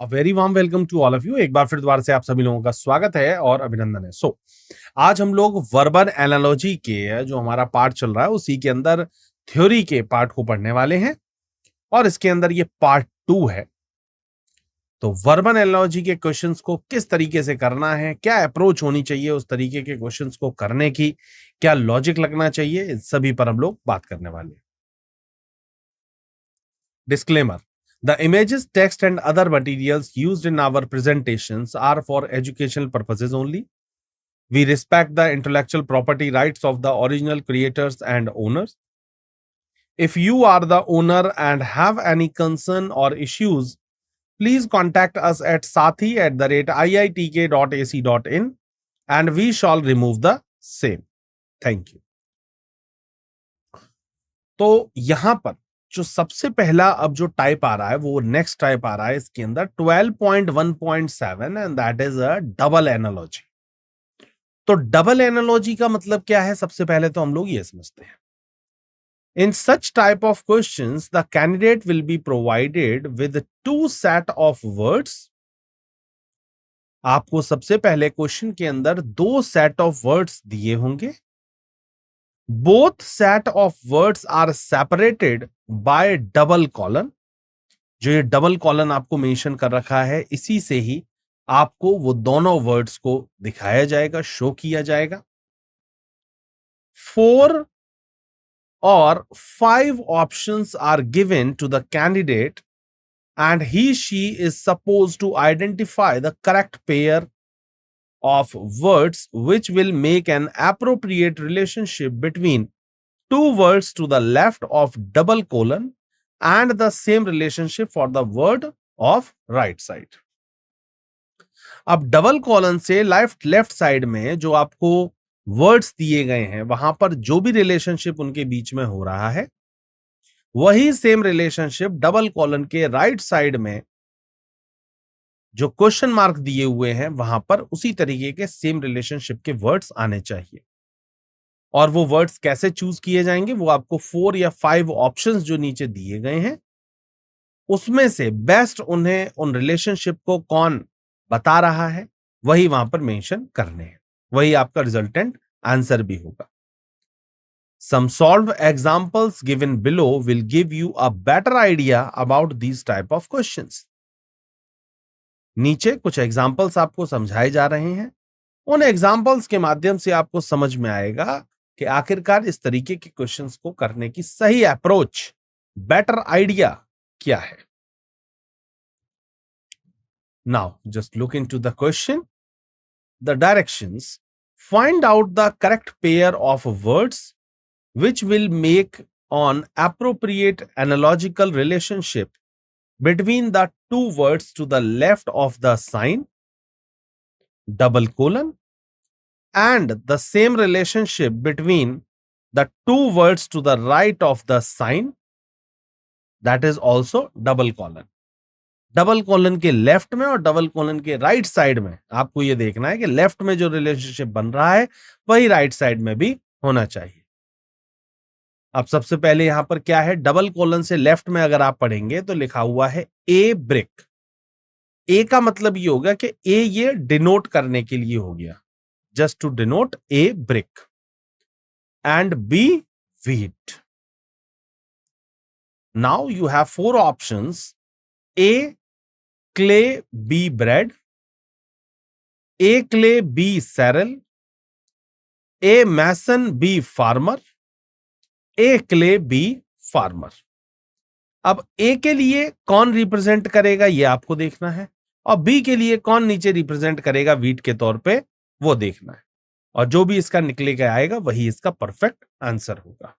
A very warm welcome to all of you. एक बार फिर दोबारा से आप सभी लोगों का स्वागत है और अभिनंदन है। आज हम लोग वर्बल एनालॉजी के जो हमारा पार्ट चल रहा है उसी के अंदर थ्योरी के पार्ट को पढ़ने वाले हैं और इसके अंदर ये पार्ट 2 है। तो वर्बल एनालॉजी के क्वेश्चंस को किस तरीके से करना है, क्या अप्रोच होनी चाहिए उस तरीके के क्वेश्चंस को करने की, क्या लॉजिक लगना चाहिए, इस सभी पर हम लोग बात करने वाले हैं। Disclaimer: The images, text, and other materials used in our presentations are for educational purposes only. We respect the intellectual property rights of the original creators and owners. If you are the owner and have any concern or issues, please contact us at sathi@iitk.ac.in and we shall remove the same. Thank you. तो यहां पर जो सबसे पहला अब जो type आ रहा है वो नेक्स्ट टाइप आ रहा है इसके अंदर 12.1.7 and that is a double analogy. तो डबल एनालॉजी का मतलब क्या है, सबसे पहले तो हम लोग ये समझते हैं। In such type of questions the candidate will be provided with two set of words. आपको सबसे पहले क्वेश्चन के अंदर दो सेट ऑफ वर्ड्स दिए होंगे। Both set of words are separated by double colon. जो ये डबल कॉलन आपको मेंशन कर रखा है इसी से ही आपको वो दोनों वर्ड्स को दिखाया जाएगा, शो किया जाएगा। 4 or 5 options are given to the candidate and she is supposed to identify the correct pair of words which will make an appropriate relationship between two words to the left of double colon and the same relationship for the word of right side. अब double colon से left side में जो आपको words दिए गए हैं वहां पर जो भी रिलेशनशिप उनके बीच में हो रहा है वही सेम रिलेशनशिप डबल कॉलन के राइट साइड में जो क्वेश्चन मार्क दिए हुए हैं वहां पर उसी तरीके के सेम रिलेशनशिप के वर्ड्स आने चाहिए। और वो वर्ड्स कैसे चूज किए जाएंगे, वो आपको 4 या 5 ऑप्शंस जो नीचे दिए गए हैं उसमें से बेस्ट उन्हें उन रिलेशनशिप को कौन बता रहा है वही वहां पर मेंशन करने हैं, वही आपका रिजल्टेंट आंसर भी होगा। Some solved examples given below will give you a better idea about these type of questions. नीचे कुछ एग्जाम्पल्स आपको समझाए जा रहे हैं। उन एग्जाम्पल्स के माध्यम से आपको समझ में आएगा कि आखिरकार इस तरीके के क्वेश्चंस को करने की सही अप्रोच, बेटर आइडिया क्या है। Now, just look into the question. The directions: find out the correct pair of words which will make an appropriate analogical relationship between the two words to the left of the sign double colon and the same relationship between the two words to the right of the sign that is also double colon। Double colon के left में और double colon के right side में आपको यह देखना है कि लेफ्ट में जो रिलेशनशिप बन रहा है वही राइट साइड में भी होना चाहिए। अब सबसे पहले यहां पर क्या है, डबल कॉलन से लेफ्ट में अगर आप पढ़ेंगे तो लिखा हुआ है ए ब्रिक। ए का मतलब ये होगा कि ए ये डिनोट करने के लिए हो गया, just to denote a brick, and B wheat. Now you have 4 options: A clay, B bread, A clay, B cereal, A mason, B farmer, A clay, B farmer. अब ए के लिए कौन रिप्रेजेंट करेगा ये आपको देखना है और बी के लिए कौन नीचे रिप्रेजेंट करेगा वीट के तौर पे वो देखना है, और जो भी इसका निकले के आएगा वही इसका परफेक्ट आंसर होगा।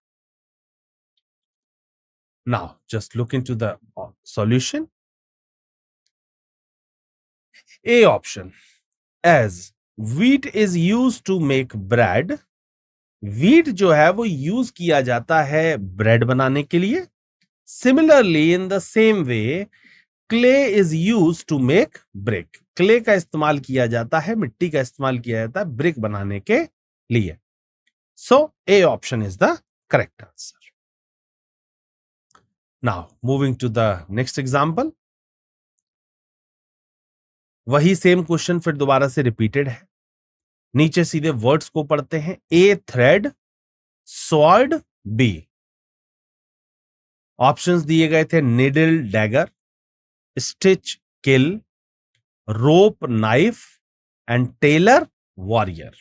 Now just look into the solution. A option: as wheat is used to make bread, wheat जो है वो यूज किया जाता है ब्रेड बनाने के लिए। Similarly, in the same way, clay is used to make brick, clay का इस्तेमाल किया जाता है, मिट्टी का इस्तेमाल किया जाता है ब्रिक बनाने के लिए। So A option is the correct answer. Now moving to the next example. वही सेम क्वेश्चन फिर दोबारा से रिपीटेड है। नीचे सीधे वर्ड्स को पढ़ते हैं। A thread, sword, B. Options दिए गए थे needle dagger, stitch kill, rope knife and tailor warrior.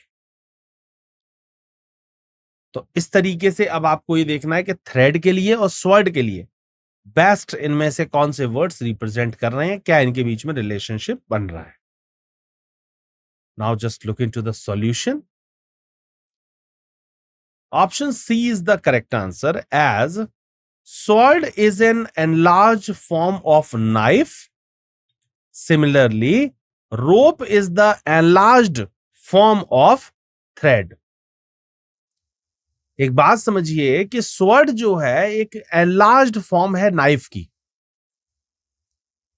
तो इस तरीके से अब आपको ये देखना है कि थ्रेड के लिए और स्वॉर्ड के लिए बेस्ट इनमें से कौन से वर्ड्स रिप्रेजेंट कर रहे हैं, क्या इनके बीच में रिलेशनशिप बन रहा है। Now just look into the solution. Option C is the correct answer, as sword is an enlarged form of knife. Similarly, rope is the enlarged form of thread. एक बात समझिए कि sword जो है एक enlarged form है knife की।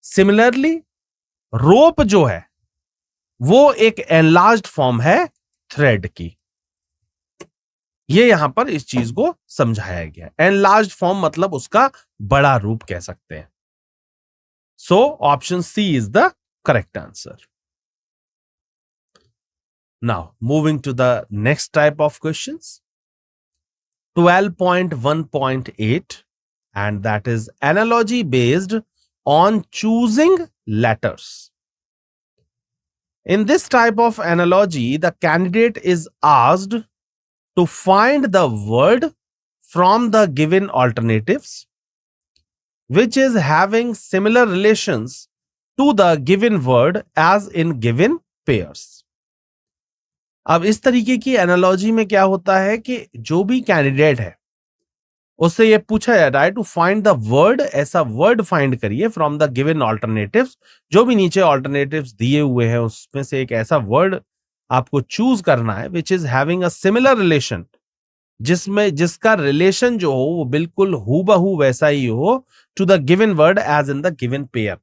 Similarly, rope जो है वो एक enlarged form है थ्रेड की। ये यहां पर इस चीज को समझाया गया। एनलार्ज्ड फॉर्म मतलब उसका बड़ा रूप कह सकते हैं। So option C is the correct answer. Now moving to the next type of questions. 12.1.8 and that is analogy based on choosing letters. In this type of analogy, the candidate is asked to find the word from the given alternatives which is having similar relations to the given word as in given pairs. अब इस तरीके की analogy में क्या होता है कि जो भी कैंडिडेट है उससे ये पूछा जाता है टू फाइंड द वर्ड, ऐसा वर्ड फाइंड करिए फ्रॉम द गिवन ऑल्टरनेटिव्स। जो भी नीचे ऑल्टरनेटिव्स दिए हुए हैं उसमें से एक ऐसा वर्ड आपको चूज करना है which is having a similar relation, जिसका रिलेशन जो हो वो बिल्कुल हूबहू वैसा ही हो to the given word as in the given pair.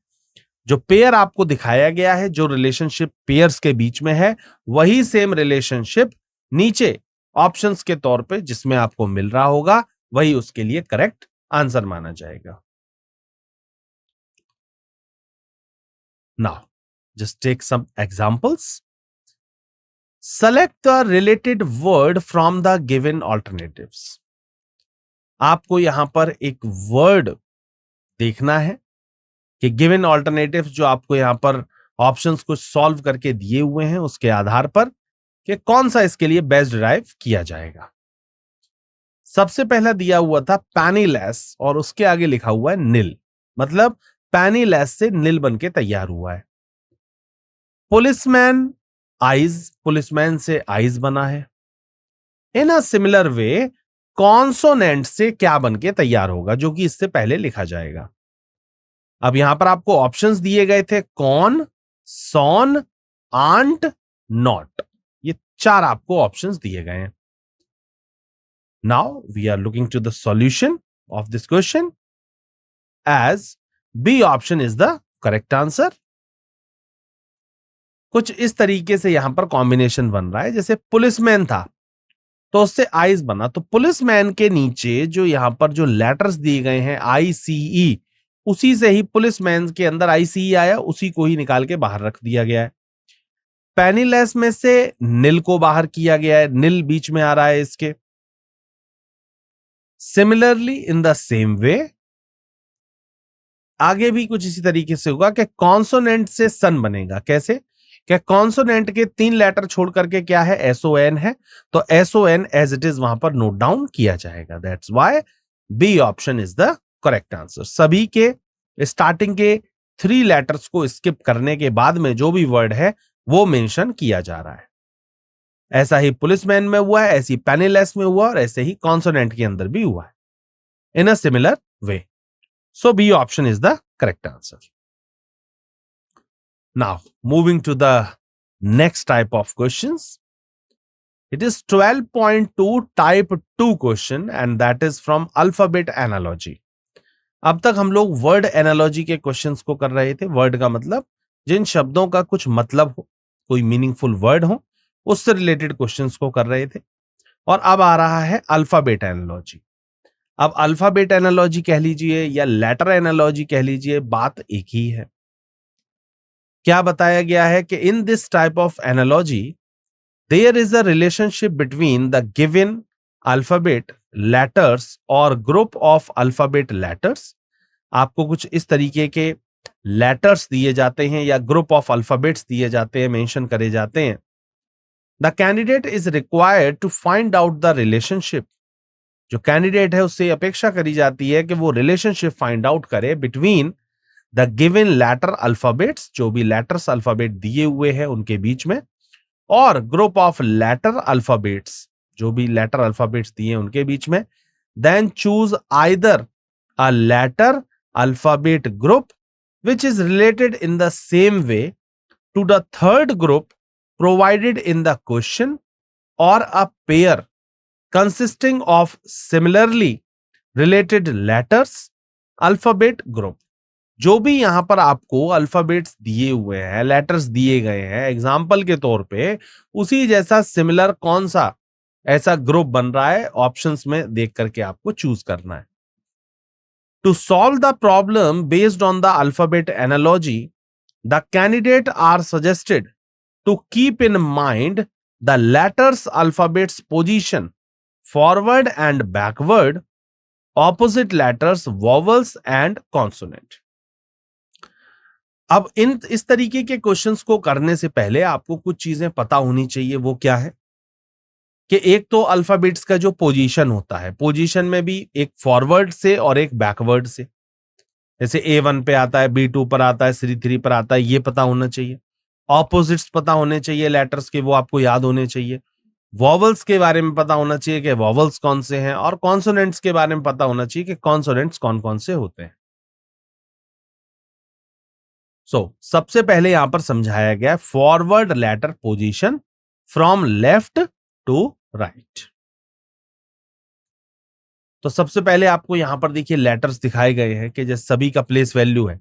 जो पेयर आपको दिखाया गया है, जो रिलेशनशिप पेयर्स के बीच में है, वही सेम रिलेशनशिप नीचे ऑप्शंस के तौर पे जिसमें आपको मिल रहा होगा वही उसके लिए करेक्ट आंसर माना जाएगा। Now just take some examples. Select the related word from the given alternatives. आपको यहां पर एक वर्ड देखना है कि गिवन ऑल्टरनेटिव्स जो आपको यहां पर ऑप्शंस को सॉल्व करके दिए हुए हैं उसके आधार पर कि कौन सा इसके लिए बेस्ट डिराइव किया जाएगा। सबसे पहला दिया हुआ था पैनीलेस और उसके आगे लिखा हुआ है नील, मतलब पैनीलेस से नील बन के तैयार हुआ है। पुलिसमैन आइज, पुलिसमैन से आइज बना है। In a similar way consonant से क्या बन के तैयार होगा जो कि इससे पहले लिखा जाएगा। अब यहां पर आपको ऑप्शंस दिए गए थे कॉन, सॉन, आंट, नॉट। ये चार आपको ऑप्शंस दिए गए हैं। Now we are looking to the solution of this question as B option is the correct answer. कुछ इस तरीके से यहां पर कॉम्बिनेशन बन रहा है, जैसे पुलिसमैन था तो उससे आइज बना, तो पुलिसमैन के नीचे जो यहां पर जो लेटर्स दिए गए हैं आईसीई, उसी से ही पुलिसमैन के अंदर आईसीई आया, उसी को ही निकाल के बाहर रख दिया गया है। पेनीलेस में से नील को बाहर किया गया है, नील बीच में आ रहा है इसके। Similarly in the same way आगे भी कुछ इसी तरीके से होगा कि कॉन्सोनेंट से सन बनेगा। कैसे? क्या कॉन्सोनेंट के 3 लेटर छोड़ करके क्या है, एसओएन है, तो एसओएन एज इट इज वहां पर नोट डाउन किया जाएगा। That's why B option is the correct answer. सभी के स्टार्टिंग के 3 लेटर्स को स्किप करने के बाद में जो भी वर्ड है वो मेंशन किया जा रहा है। ऐसा ही पुलिसमैन में हुआ है, ऐसी पेनीलेस में हुआ और ऐसे ही कॉन्सोनेंट के अंदर भी हुआ है in a similar way. So B option is the correct answer. Now, moving to the next type of questions. It is 12.2 type 2 question and that is from alphabet analogy. अब तक हम लोग वर्ड एनालॉजी के questions को कर रहे थे। Word का मतलब जिन शब्दों का कुछ मतलब हो, कोई मीनिंगफुल वर्ड हो, उससे रिलेटेड क्वेश्चंस को कर रहे थे। और अब आ रहा है अल्फाबेट एनालॉजी। अब अल्फाबेट एनालॉजी कह लीजिए या लेटर एनालॉजी कह लीजिए, बात एक ही है क्या बताया गया है कि in this type of analogy there is a relationship between the given alphabet letters और ग्रुप ऑफ अल्फाबेट लेटर्स। आपको कुछ इस तरीके के लेटर्स दिए जाते हैं या ग्रुप ऑफ अल्फाबेट्स दिए जाते हैं, मेंशन करे जाते हैं। The candidate is required to find out the relationship. जो कैंडिडेट है उससे अपेक्षा करी जाती है कि वो रिलेशनशिप फाइंड आउट करे between the given letter alphabets, जो भी लेटर्स अल्फाबेट दिए हुए हैं उनके बीच में, और ग्रुप ऑफ लेटर अल्फाबेट्स, जो भी लेटर अल्फाबेट्स दिए हैं उनके बीच में। Then choose either a letter alphabet group which is related in the same way to the third group provided in the question, or a pair consisting of similarly related letters alphabet group। जो भी यहां पर आपको alphabets दिए हुए हैं, letters दिए गए हैं एग्जाम्पल के तौर पे, उसी जैसा सिमिलर कौन सा ऐसा ग्रुप बन रहा है, ऑप्शंस में देख करके आपको चूज करना है। To solve the problem based on the alphabet analogy, the candidate are suggested to keep in mind the letters alphabet's position forward and backward, opposite letters, vowels and consonant। अब इस तरीके के क्वेश्चंस को करने से पहले आपको कुछ चीजें पता होनी चाहिए। वो क्या है कि एक तो अल्फाबेट्स का जो पोजीशन होता है, पोजीशन में भी एक फॉरवर्ड से और एक बैकवर्ड से। जैसे A1 पे आता है, B2 पर आता है, C3 पर आता है, ये पता होना चाहिए। ऑपोजिट्स पता होने चाहिए लेटर्स के, वो आपको याद होने चाहिए। वॉवल्स के बारे में पता होना चाहिए कि वॉवल्स कौन से हैं, और कॉन्सोनेंट्स के बारे में पता होना चाहिए कि कॉन्सोनेंट्स कौन-कौन से होते हैं। सबसे पहले यहां पर समझाया गया forward letter position from left to right. तो सबसे पहले आपको यहां पर देखिए लेटर्स दिखाए गए हैं कि जैसे सभी का प्लेस वैल्यू है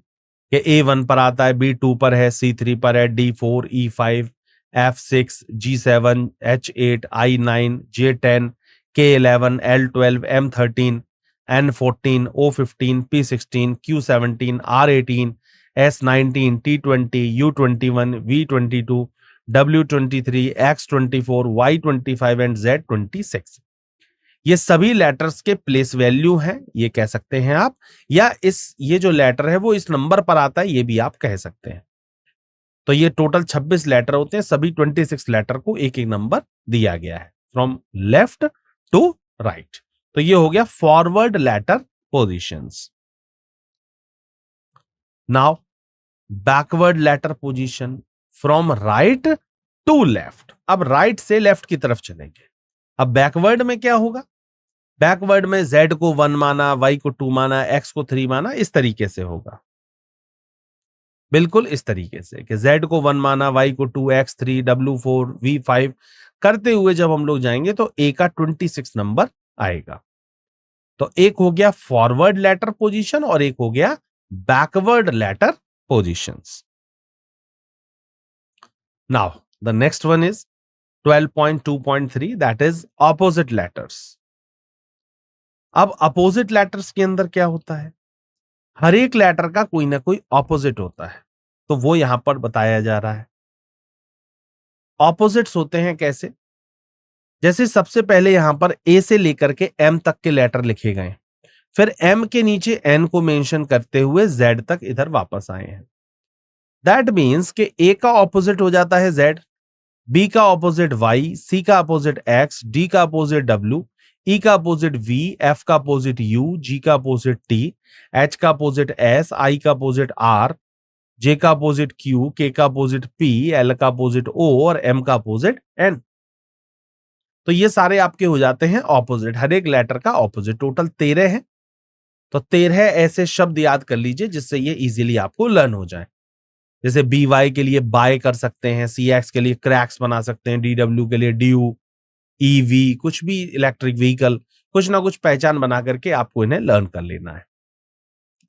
कि A1 पर आता है, B2 पर है, C3 पर है, D4, E5, F6, G7, H8, I9, J10, K11, L12, M13, N14, O15, P16, Q17, R18, S19, T20, U21, V22, W23, X24, Y25 and Z26। ये सभी लेटर्स के प्लेस वैल्यू हैं, ये कह सकते हैं आप, या ये जो लेटर है वो इस नंबर पर आता है, ये भी आप कह सकते हैं। तो ये टोटल 26 लेटर होते हैं, सभी 26 लेटर को एक एक नंबर दिया गया है फ्रॉम लेफ्ट टू राइट। तो ये हो गया forward letter positions. Now backward letter position from right to left. अब राइट से लेफ्ट की तरफ चलेंगे। अब बैकवर्ड में क्या होगा? बैकवर्ड में Z को 1 माना, Y को 2 माना, X को 3 माना, इस तरीके से होगा। बिल्कुल इस तरीके से कि Z को 1 माना, Y को 2, X 3, W 4, V 5 करते हुए जब हम लोग जाएंगे तो A का 26 नंबर आएगा। तो एक हो गया फॉरवर्ड लेटर पोजीशन और एक हो गया backward letter positions. Now the next one is 12.2.3 that is opposite letters. अब अपोजिट लेटर्स के अंदर क्या होता है? हर एक लेटर का कोई ना कोई ऑपोजिट होता है, तो वो यहां पर बताया जा रहा है। ऑपोजिट्स होते हैं कैसे? जैसे सबसे पहले यहां पर ए से लेकर के एम तक के लेटर लिखे गए, फिर एम के नीचे एन को मेंशन करते हुए जेड तक इधर वापस आए हैं। दैट मीन्स कि ए का ऑपोजिट हो जाता है जेड, बी का ऑपोजिट वाई, सी का अपोजिट एक्स, डी का अपोजिट डब्ल्यू, ई का अपोजिट वी, एफ का अपोजिट यू, जी का अपोजिट टी, एच का अपोजिट एस, आई का अपोजिट आर, जे का अपोजिट क्यू, के का अपोजिट पी, एल का अपोजिट ओ और एम का अपोजिट एन। तो ये सारे आपके हो जाते हैं ऑपोजिट, हर एक लेटर का ऑपोजिट। टोटल 13 है। तो 13 ऐसे शब्द याद कर लीजिए जिससे ये इजीली आपको लर्न हो जाए। जैसे बी वाई के लिए बाय कर सकते हैं, सी एक्स के लिए क्रैक्स बना सकते हैं, डी डब्ल्यू के लिए ड्यू, ईवी, कुछ भी इलेक्ट्रिक व्हीकल, कुछ ना कुछ पहचान बना करके आपको इन्हें लर्न कर लेना है।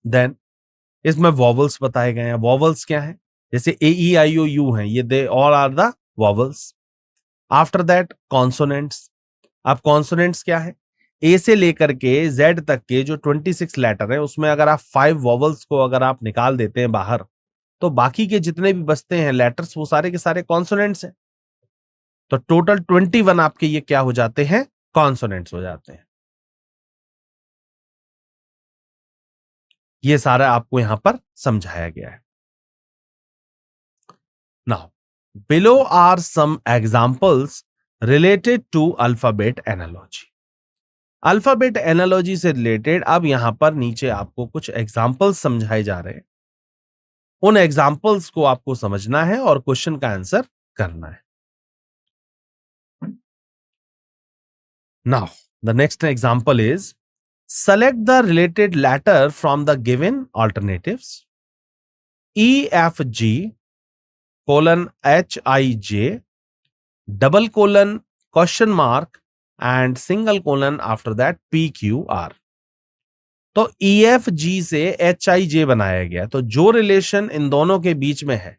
देन इसमें वॉवल्स बताए गए हैं। वॉवल्स क्या है? जैसे ए ई आई ओ यू है, ये they all are the vowels. After that consonants. अब कॉन्सोनेंट्स क्या है? ए से लेकर के जेड तक के जो 26 लेटर है उसमें अगर आप 5 वॉवल्स को अगर आप निकाल देते हैं बाहर, तो बाकी के जितने भी बचते हैं लेटर्स वो सारे के सारे कॉन्सोनेंट्स हैं। तो टोटल 21 आपके ये क्या हो जाते हैं, कॉन्सोनेंट्स हो जाते हैं। ये सारा आपको यहां पर समझाया गया है। Now below are some examples related to alphabet analogy. Alphabet analogy से रिलेटेड अब यहां पर नीचे आपको कुछ एग्जांपल्स समझाए जा रहे हैं। उन एग्जांपल्स को आपको समझना है और क्वेश्चन का आंसर करना है। Now the next example is select the related letter from the given alternatives. EFG colon HIJ double colon question mark and single colon after that PQR. तो EFG से HIJ बनाया गया, तो जो रिलेशन इन दोनों के बीच में है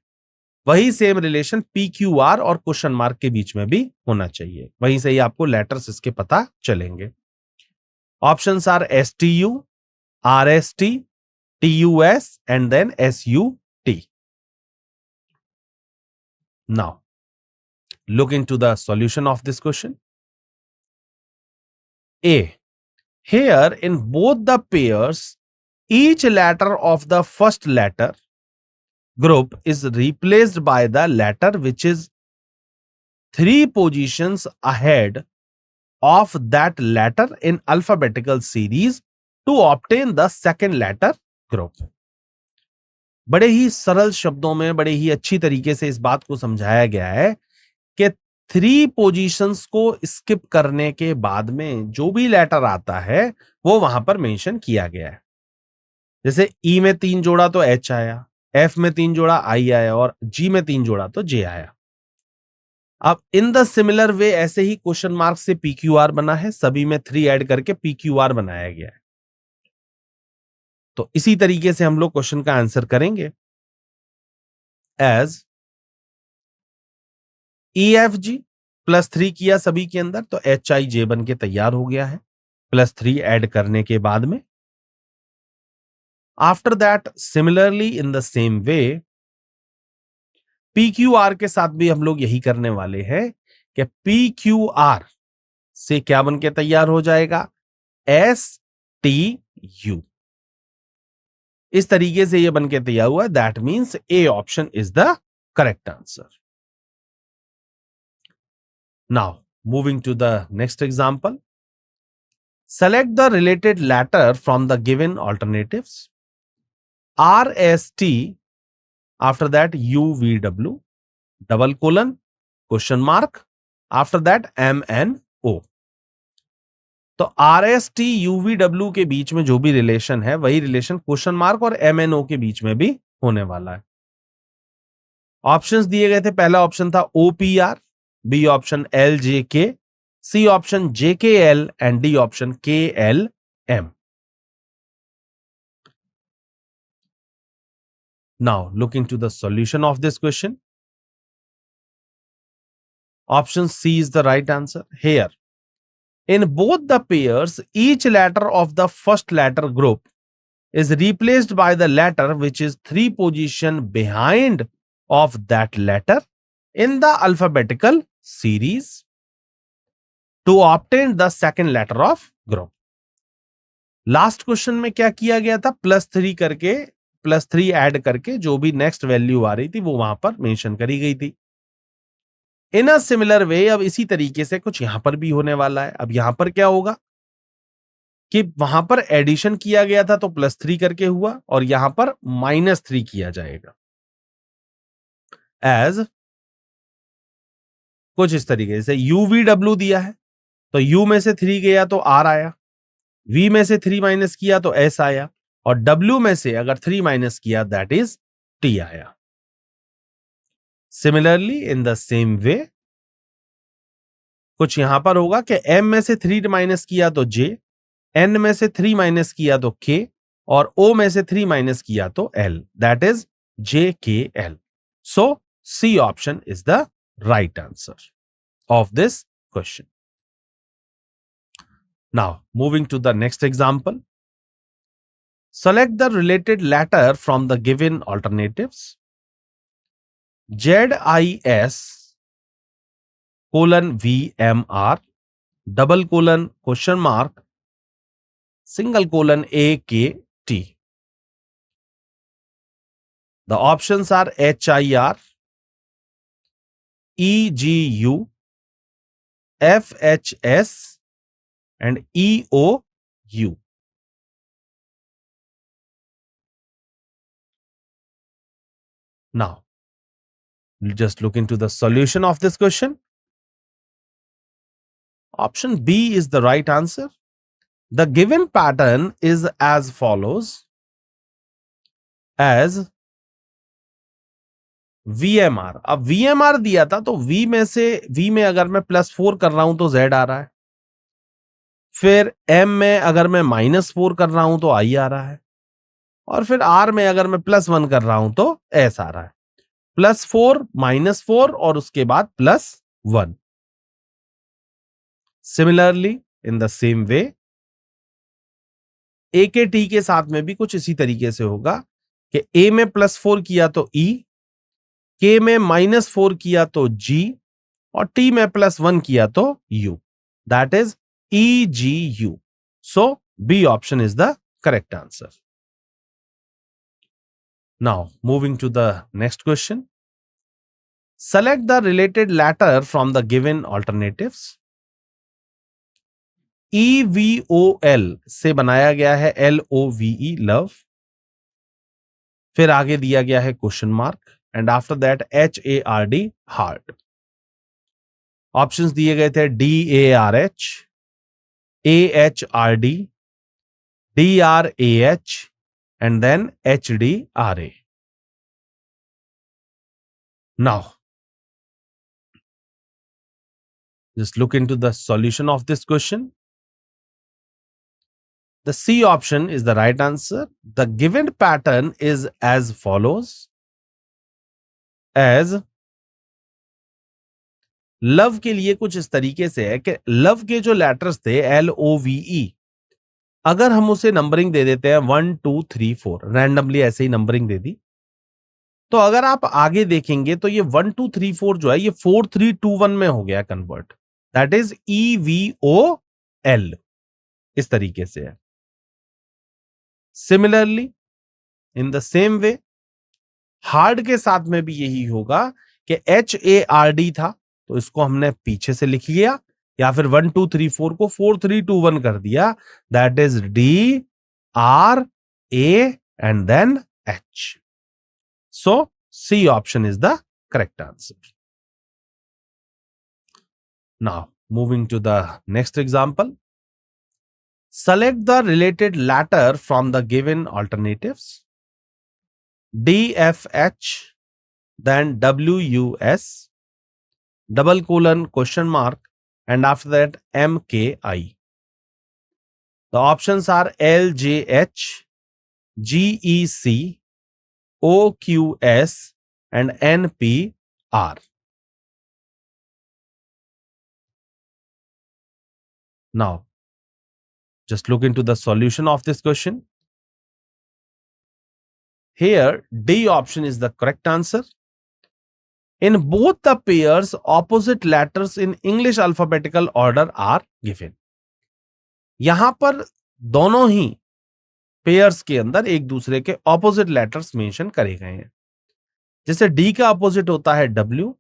वही सेम रिलेशन PQR और क्वेश्चन मार्क के बीच में भी होना चाहिए। वहीं से ही आपको लेटर्स इसके पता चलेंगे। Options are STU, RST, TUS and then SUT. Now, look into the solution of this question. A. Here in both the pairs, each letter of the first letter group is replaced by the letter which is 3 positions ahead of that letter in alphabetical series to obtain the second letter group. बड़े ही सरल शब्दों में बड़े ही अच्छी तरीके से इस बात को समझाया गया है कि 3 पोजीशंस को स्किप करने के बाद में जो भी लेटर आता है वो वहां पर मेंशन किया गया है। जैसे ई में 3 जोड़ा तो एच आया, एफ में 3 जोड़ा आई आया और जी में 3 जोड़ा तो जे आया। अब इन द सिमिलर वे ऐसे ही क्वेश्चन मार्क से पीक्यूआर बना है, सभी में 3 ऐड करके पीक्यूआर बनाया गया है। तो इसी तरीके से हम लोग क्वेश्चन का आंसर करेंगे। एज EFG +3 किया सभी के अंदर तो HIJ बन के तैयार हो गया है +3 ऐड करने के बाद में। After that similarly in the same way PQR के साथ भी हम लोग यही करने वाले हैं कि PQR से क्या बन के तैयार हो जाएगा, STU। इस तरीके से ये बन के तैयार हुआ, that means A option is the correct answer. Now moving to the next example, select the related letter from the given alternatives. RST, after that UVW, double colon, question mark, after that MNO. तो RST UVW के बीच में जो भी relation है वही relation question mark और MNO के बीच में भी होने वाला है। ऑप्शंस दिए गए थे, पहला ऑप्शन था OPR, B option LJK, C option JKL and D option KLM। Now look into the solution of this question. Option C is the right answer. Here, in both the pairs, each letter of the first letter group is replaced by the letter which is 3 position behind of that letter in the alphabetical series to obtain the second letter of group. Last question में क्या किया गया था, +3 add करके जो भी next value आ रही थी वो वहां पर मेंशन करी गई थी। इन अ सिमिलर वे अब इसी तरीके से कुछ यहां पर भी होने वाला है। अब यहां पर क्या होगा कि वहां पर एडिशन किया गया था तो +3 करके हुआ और यहां पर -3 किया जाएगा। एज कुछ इस तरीके से UVW दिया है तो U में से 3 गया तो R आया, V में से 3 माइनस किया तो S आया और W में से अगर 3 माइनस किया दैट इज T आया। Similarly in the same way कुछ यहां पर होगा कि M में से 3 माइनस किया तो J, N में से 3 माइनस किया तो K और O में से 3 माइनस किया तो L, that is JKL। So C option is the right answer of this question. Now, moving to the next example. Select the related letter from the given alternatives. ZIS:VMR ::? AKT. The options are HIR, EGU, FHS, and EOU. Now, we'll just look into the solution of this question. Option B is the right answer. The given pattern is as follows. As VMR, अब VMR दिया था तो V में अगर मैं +4 कर रहा हूं तो Z आ रहा है, फिर M में अगर मैं -4 कर रहा हूं तो I आ रहा है, और फिर R में अगर मैं +1 कर रहा हूं तो S आ रहा है। +4, -4 और उसके बाद +1। Similarly in the same way A के T के साथ में भी कुछ इसी तरीके से होगा कि A में +4 किया तो E, K में -4 किया तो G, और T में +1 किया तो U. That is EGU. So B option is the correct answer. Now moving to the next question. Select the related letter from the given alternatives. EVOL से बनाया गया है LOVE love, फिर आगे दिया गया है question mark, and after that HARD heart. Options दिए गए थे DARH, AHRD, DRAH, and then HDRA. Now, just look into the solution of this question. The C option is the right answer. The given pattern is as follows. As love के लिए कुछ इस तरीके से है कि लव के जो लेटर्स थे LOVE, अगर हम उसे नंबरिंग दे देते हैं 1 2 3 4, रैंडमली ऐसे ही नंबरिंग दे दी, तो अगर आप आगे देखेंगे तो ये 1 2 3 4 जो है ये 4 3 2 1 में हो गया कन्वर्ट। दैट इज EVOL, इस तरीके से है। Similarly in the same way hard के साथ में भी यही होगा कि HARD था तो इसको हमने पीछे से लिख लिया, या फिर 1 2 3 4 को 4 3 2 1 कर दिया। That is DRA and then H. So C option is the correct answer. Now moving to the next example. Select the related letter from the given alternatives. DFH, then WUS, :question mark, and after that MKI. The options are LJH, GEC, OQS, and NPR. Now, just look into the solution of this question. Here, D option is the correct answer. In both the pairs, opposite letters in English alphabetical order are given. यहां पर दोनों ही pairs के अंदर एक दूसरे के opposite letters mention करे गए हैं। जैसे D का अपोजिट होता है W,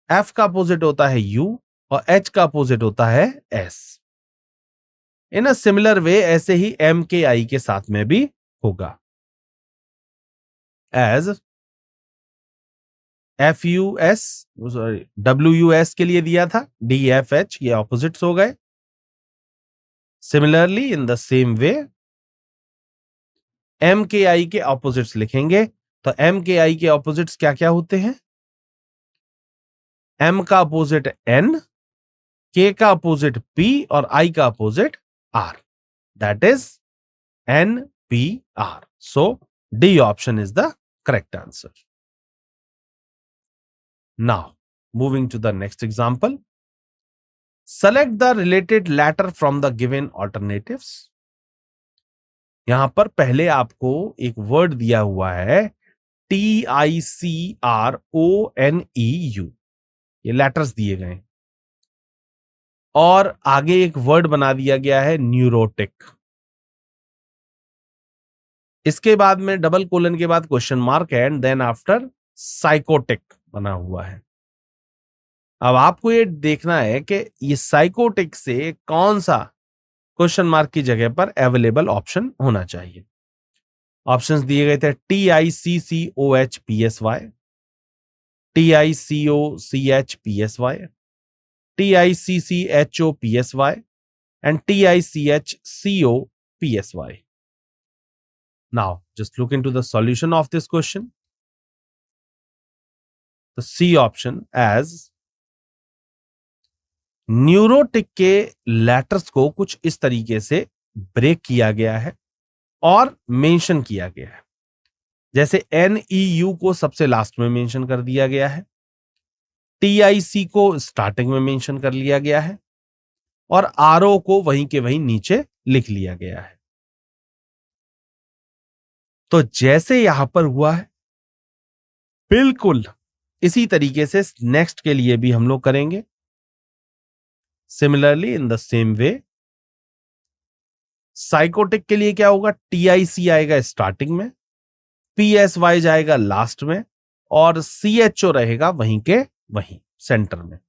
F का अपोजिट होता है U, और H का अपोजिट होता है S। इन अ सिमिलर वे ऐसे ही MKI के साथ में भी होगा। एज FUS, सॉरी WUS के लिए दिया था, DFH, ये ऑपोजिट्स हो गए। Similarly in the same way MKI के ऑपोजिट्स लिखेंगे तो MKI के ऑपोजिट्स क्या क्या होते हैं? M का अपोजिट N, K का अपोजिट P, और I का opposite R. That is NPR. So D option is the correct answer. Now moving to the next example. Select the related letter from the given alternatives. यहां पर पहले आपको एक word दिया हुआ है TICRONEU, ये लेटर्स दिए गए हैं और आगे एक वर्ड बना दिया गया है न्यूरोटिक। इसके बाद में डबल कोलन के बाद क्वेश्चन मार्क है एंड देन आफ्टर साइकोटिक बना हुआ है। अब आपको ये देखना है कि ये साइकोटिक से कौन सा क्वेश्चन मार्क की जगह पर अवेलेबल ऑप्शन होना चाहिए। ऑप्शंस दिए गए थे TICCOHPSY, TICOCHPSY, TICCHOPSY and TICHCOPSY. Now, just look into the solution of this question. The C option as neurotic के लेटर्स को कुछ इस तरीके से ब्रेक किया गया है और मेंशन किया गया है। जैसे NEU को सबसे लास्ट में मेंशन कर दिया गया है, TIC को स्टार्टिंग में मेंशन कर लिया गया है और RO को वहीं के वहीं नीचे लिख लिया गया है। तो जैसे यहां पर हुआ है बिल्कुल इसी तरीके से नेक्स्ट के लिए भी हम लोग करेंगे। Similarly in the same way psychotic के लिए क्या होगा, TIC आएगा स्टार्टिंग में, PSY जाएगा लास्ट में और CHO रहेगा वहीं के वहीं सेंटर में।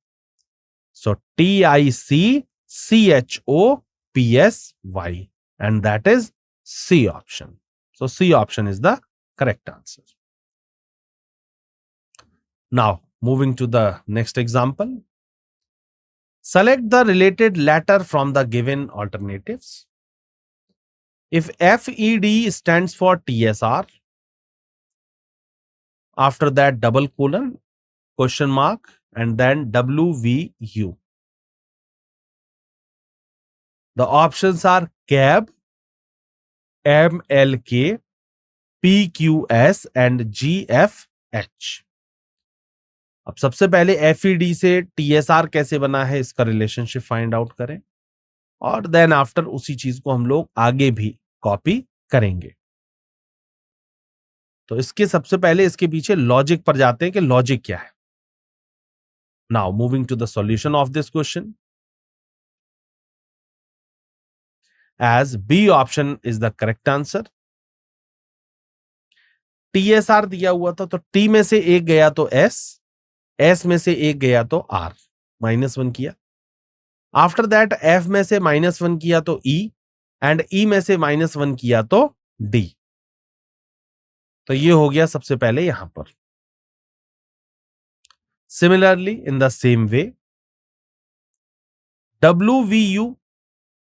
सो TIC CHO PSY and that is C option. So C option is the correct answer. Now moving to the next example. Select the related letter from the given alternatives. If FED stands for TSR, after that double colon, question mark, and then WVU. The options are CAB, MLK, PQS and GFH. अब सबसे पहले FED से TSR कैसे बना है इसका relationship find out करें और देन आफ्टर उसी चीज को हम लोग आगे भी कॉपी करेंगे। तो इसके सबसे पहले इसके पीछे लॉजिक पर जाते हैं कि लॉजिक क्या है। Now moving to the solution of this question, as B option is the correct answer. TSR दिया हुआ था तो T में से एक गया तो S में से एक गया तो R, -1 किया। आफ्टर दैट F में से -1 किया तो E एंड E में से -1 किया तो D। तो ये हो गया सबसे पहले यहां पर। Similarly in the same way WVU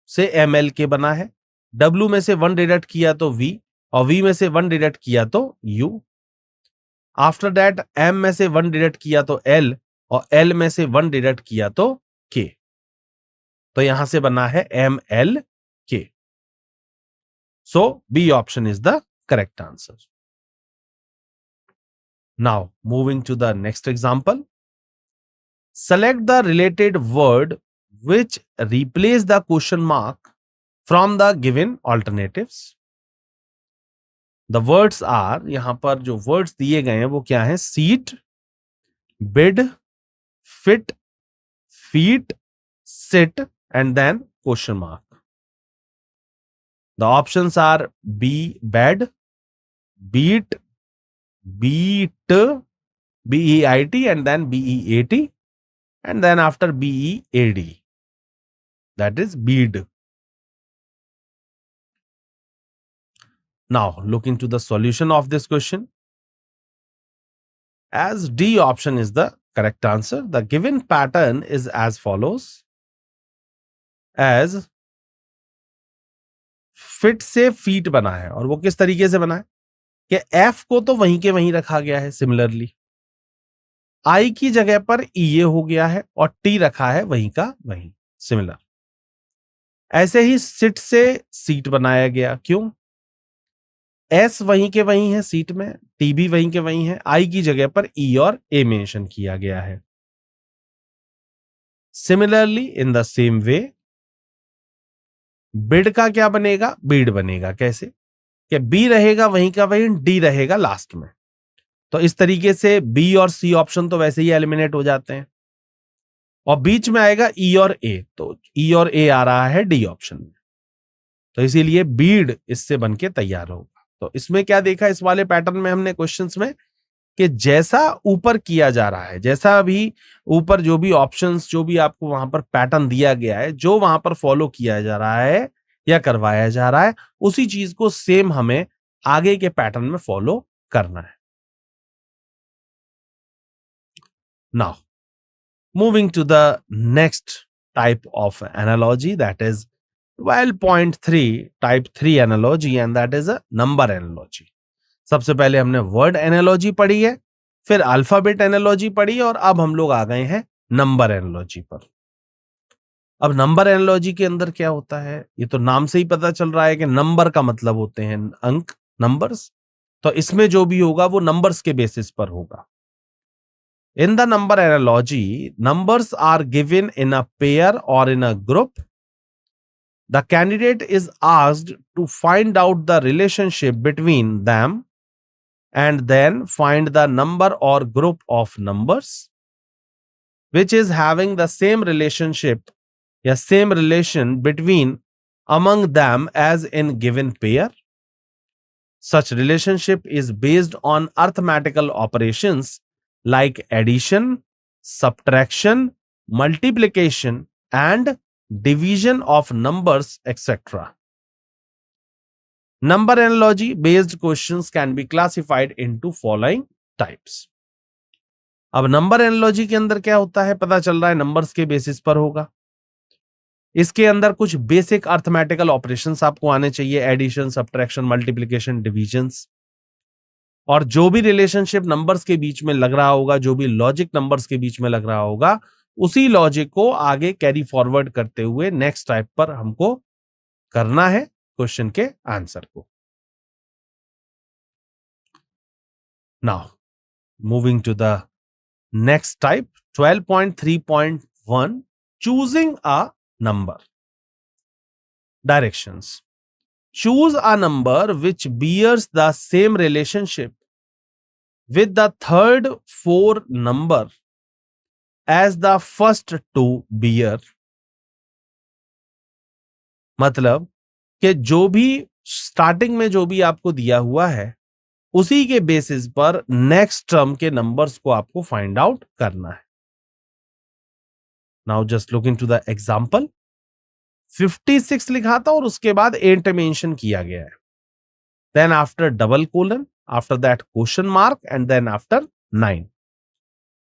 से MLK बना है, W में से 1 डिडक्ट किया तो V और V में से 1 डिडक्ट किया तो U। आफ्टर दैट M में से 1 डिडक्ट किया तो L और L में से 1 डिडक्ट किया तो K। तो यहां से बना है MLK। So B option is the correct answer. Now moving to the next example. Select the related word which replace the question mark from the given alternatives. The words are, यहां पर जो words दिए गए हैं वो क्या है, seat, bid, fit, feet, sit and then question mark. The options are B bed, beat, beat, BEIT and then BEAT and then after BEAD, that is bead. Now look into the solution of this question, as D option is the correct answer. The given pattern is as follows, as fit से feet बना है और वो किस तरीके से बना है कि F को तो वहीं के वहीं रखा गया है, सिमिलरली I की जगह पर EA हो गया है और T रखा है वहीं का वहीं, सिमिलर। ऐसे ही सिट से सीट बनाया गया, क्यों, S वहीं के वहीं है सीट में, T भी वहीं के वहीं है, I की जगह पर E और A मेंशन किया गया है। Similarly in the same way bid का क्या बनेगा, बीड बनेगा। कैसे कि B रहेगा वहीं का वहीं, D रहेगा लास्ट में। तो इस तरीके से बी और सी ऑप्शन तो वैसे ही एलिमिनेट हो जाते हैं और बीच में आएगा ई और ए, तो ई और ए आ रहा है डी ऑप्शन में, तो इसीलिए बीड इससे बनके तैयार होगा। तो इसमें क्या देखा इस वाले पैटर्न में हमने क्वेश्चंस में कि जैसा ऊपर किया जा रहा है, जैसा अभी ऊपर जो भी ऑप्शंस जो भी आपको वहां पर पैटर्न दिया गया है, जो वहां पर फॉलो किया जा रहा है या करवाया जा रहा है, उसी चीज को सेम हमें आगे के पैटर्न में फॉलो करना है। Now moving to the next type of analogy, that is 12.3 type 3 analogy and that is a number analogy. सबसे पहले हमने वर्ड एनालॉजी पढ़ी है, फिर अल्फाबेट एनालॉजी पढ़ी और अब हम लोग आ गए हैं नंबर एनालॉजी पर। अब नंबर एनालॉजी के अंदर क्या होता है, ये तो नाम से ही पता चल रहा है कि नंबर का मतलब होते हैं अंक, नंबर्स। तो इसमें जो भी होगा वो नंबर्स के बेसिस पर होगा। In the number analogy, numbers are given in a pair or in a group. The candidate is asked to find out the relationship between them and then find the number or group of numbers which is having the same relationship या same relation between among them as in given pair. Such relationship is based on arithmetical operations like addition, subtraction, multiplication, and division of numbers, etc. Number analogy based questions can be classified into following types. अब number analogy के अंदर क्या होता है, पता चल रहा है नंबर्स के बेसिस पर होगा। इसके अंदर कुछ बेसिक अर्थमेटिकल ऑपरेशंस आपको आने चाहिए, एडिशन, सब्ट्रैक्शन, मल्टीप्लिकेशन, डिवीजन्स, और जो भी रिलेशनशिप नंबर्स के बीच में लग रहा होगा, जो भी लॉजिक नंबर्स के बीच में लग रहा होगा, उसी लॉजिक को आगे कैरी फॉरवर्ड करते हुए नेक्स्ट टाइप पर हमको करना है क्वेश्चन के आंसर को। Now moving to the next type 12.3.1 choosing a number. Directions. Choose a number which bears the same relationship with the third four number as the first two bear. मतलब कि जो भी स्टार्टिंग में जो भी आपको दिया हुआ है उसी के बेसिस पर नेक्स्ट टर्म के नंबर्स को आपको फाइंड आउट करना है। Now just look into the example. 56 लिखा था और उसके बाद 8 मेंशन किया गया है, then after double colon, after that question mark and then after 9।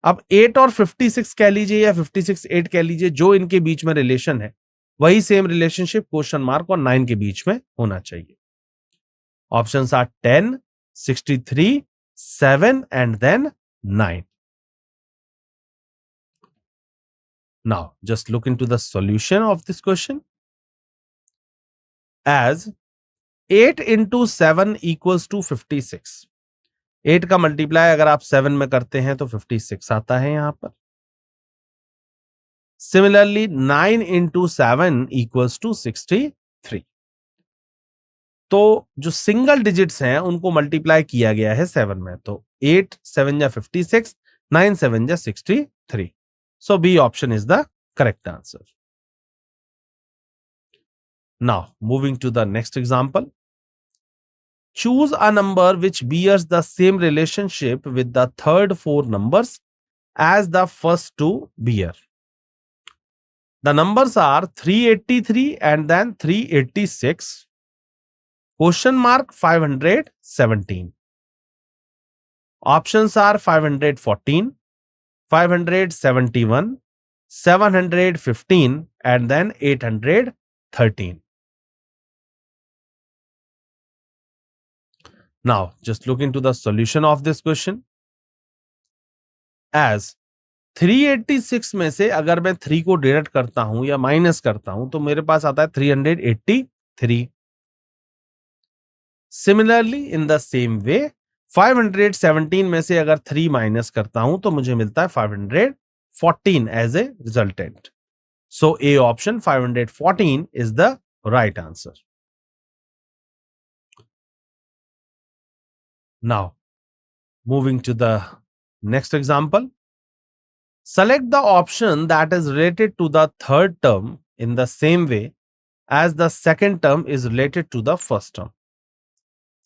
अब 8 और 56 कह लीजिए या 56 8 कह लीजिए, जो इनके बीच में रिलेशन है वही सेम रिलेशनशिप क्वेश्चन मार्क और 9 के बीच में होना चाहिए। Options are 10, 63, 7 and then 9। Now just look into the solution of this question. As 8 into 7 equals to 56. 8 का मल्टीप्लाई अगर आप 7 में करते हैं तो 56 आता है यहां पर। Similarly 9 into 7 equals to 63. तो जो सिंगल डिजिट्स हैं उनको मल्टीप्लाई किया गया है 7 में, तो 8 7 या 56, 9 7 या 63। So B option is the correct answer. Now moving to the next example. Choose a number which bears the same relationship with the third four numbers as the first two bear. The numbers are 383 and then 386, question mark 517. Options are 514, 571, 715 and then 813. Now just look into the solution of this question. As 386 में से अगर मैं 3 को deduct करता हूं या minus करता हूं तो मेरे पास आता है 383। Similarly in the same way 517 में से अगर 3 माइनस करता हूं तो मुझे मिलता है 514 as a resultant. So A option 514 is the right answer. Now Moving to the next example. Select the option that is related to the third term in the same way as the second term is related to the first term.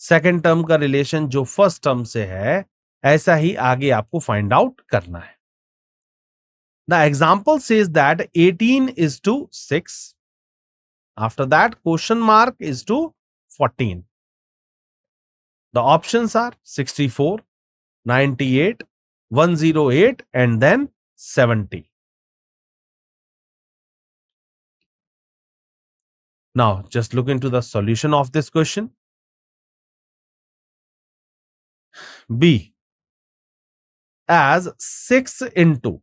Second term का relation जो first term से है, ऐसा ही आगे आपको find out करना है. The example says that 18 is to 6. After that, question mark is to 14. The options are 64, 98, 108, and then 70. Now, just look into the solution of this question. B. As 6 into,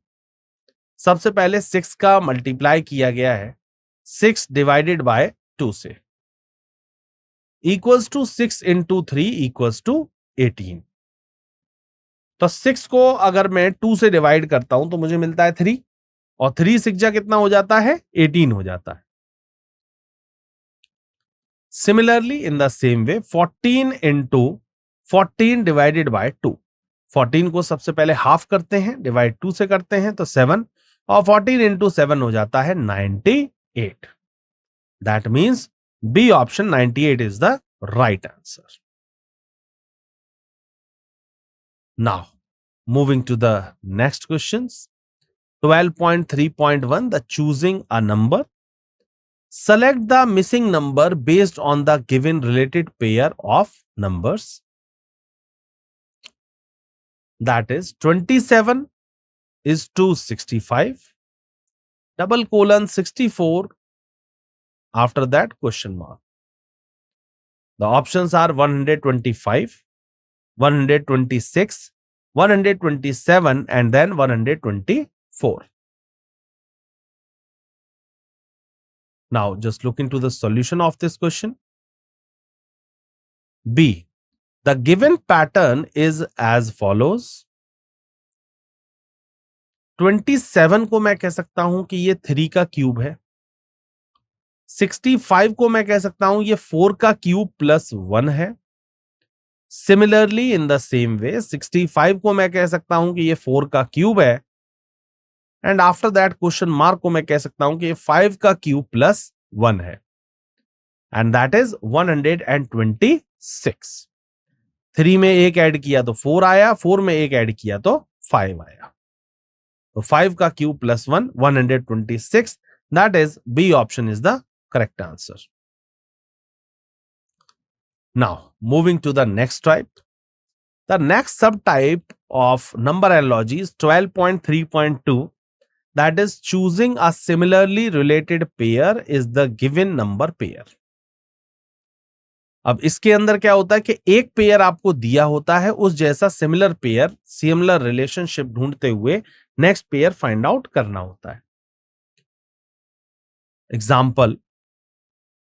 सबसे पहले 6 का multiply किया गया है 6 divided by 2 से, equals to 6 into 3 equals to 18. तो 6 को अगर मैं 2 से डिवाइड करता हूं तो मुझे मिलता है 3, और 3 6 जा कितना हो जाता है, 18 हो जाता है. Similarly in the same way 14 into 14 divided by 2, 14 को सबसे पहले हाफ करते हैं, डिवाइड 2 से करते हैं तो 7, और 14 इंटू 7 हो जाता है 98. That means B option 98 is the right answer. Now moving to the next questions. 12.3.1 the choosing a number. Select the missing number based on the given related pair of numbers. That is 27 is to 65, double colon 64, after that question mark. The options are 125, 126, 127, and then 124. Now, just look into the solution of this question. B. The given pattern is as follows. 27 को मैं कह सकता हूं कि ये 3 का cube है. 65 को मैं कह सकता हूं ये 4 का क्यूब प्लस 1 है. Similarly in the same way 65 को मैं कह सकता हूं कि ये 4 का क्यूब है, and after that question mark को मैं कह सकता हूं कि ये 5 का क्यूब प्लस 1 है, एंड दैट इज 126. 3 में एक ऐड किया तो 4 आया, 4 में एक ऐड किया तो 5 आया. तो 5 का cube plus 1, 126. That is B option is the correct answer. Now, moving to the next type. The next subtype of number analogy is 12.3.2. That is choosing a similarly related pair is the given number pair. अब इसके अंदर क्या होता है कि एक pair आपको दिया होता है, उस जैसा सिमिलर पेयर, सिमिलर रिलेशनशिप ढूंढते हुए नेक्स्ट पेयर फाइंड आउट करना होता है. Example,